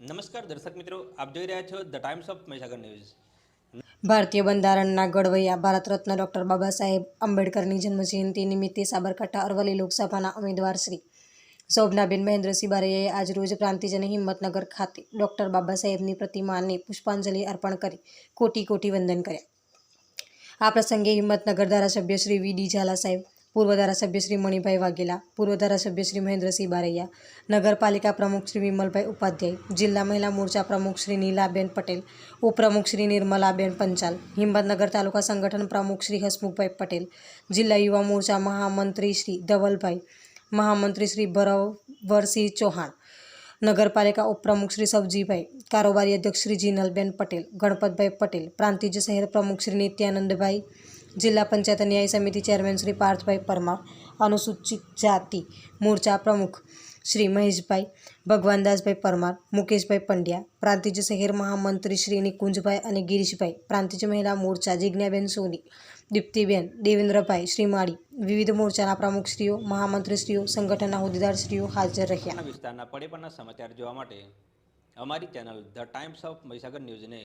નમસ્કાર દર્શક મિત્રો, આપ જોઈ રહ્યા છો the Times of Mahisagar news. ભારતીય બંધારણના ઘડવૈયા ભારત રત્ન ડૉક્ટર બાબા સાહેબ આંબેડકરની જન્મજયંતિ નિમિત્તે સાબરકાંઠા અરવલ્લી લોકસભાના ઉમેદવાર શ્રી શોભનાબેન મહેન્દ્રસિંહ બારૈયાએ આજરોજ પ્રાંતિજ અને હિંમતનગર ખાતે ડૉક્ટર બાબા સાહેબની પ્રતિમાને પુષ્પાંજલિ અર્પણ કરી કોટી કોટી વંદન કર્યા. આ પ્રસંગે હિંમતનગર ધારાસભ્ય શ્રી વી.ડી. ઝાલા સાહેબ, પૂર્વ ધારાસભ્ય શ્રી મણિભાઈ વાઘેલા, પૂર્વ ધારાસભ્ય શ્રી મહેન્દ્રસિંહ બારૈયા, નગરપાલિકા પ્રમુખ શ્રી વિમલભાઈ ઉપાધ્યાય, જિલ્લા મહિલા મોરચા પ્રમુખ શ્રી નીલાબેન પટેલ, ઉપપ્રમુખ શ્રી નિર્મલાબેન પંચાલ, હિંમતનગર તાલુકા સંગઠન પ્રમુખ શ્રી હસમુખભાઈ પટેલ, જિલ્લા યુવા મોરચા મહામંત્રી શ્રી ધવલભાઈ, મહામંત્રી શ્રી ભરવરસિંહ ચૌહાણ, નગરપાલિકા ઉપપ્રમુખ શ્રી સવજીભાઈ, કારોબારી અધ્યક્ષ શ્રી જીનલબેન પટેલ, ગણપતભાઈ પટેલ, પ્રાંતિજ શહેર પ્રમુખ શ્રી નિત્યાનંદભાઈ, જિલ્લા પંચાયત ન્યાય સમિતિ ચેરમેન શ્રી પાર્થભાઈ પરમાર, અનુસૂચિત જાતિ મોરચા પ્રમુખ શ્રી મહેશભાઈ ભગવાનદાસભાઈ પરમાર, મુકેશભાઈ પંડ્યા, પ્રાંતિજ શહેર મહામંત્રી શ્રી નિકુંજભાઈ અને ગિરીશભાઈ, પ્રાંતિજ મહિલા મોરચા જિજ્ઞાબેન સોની, દીપ્તિબેન, દેવેન્દ્રભાઈ શ્રીમાળી, વિવિધ મોરચાના પ્રમુખશ્રીઓ, મહામંત્રીશ્રીઓ, સંગઠનના હોદ્દેદારશ્રીઓ હાજર રહ્યા. વિસ્તારના પડે પણના સમાચાર જોવા માટે અમારી channel the Times of Mahisagar ન્યૂઝને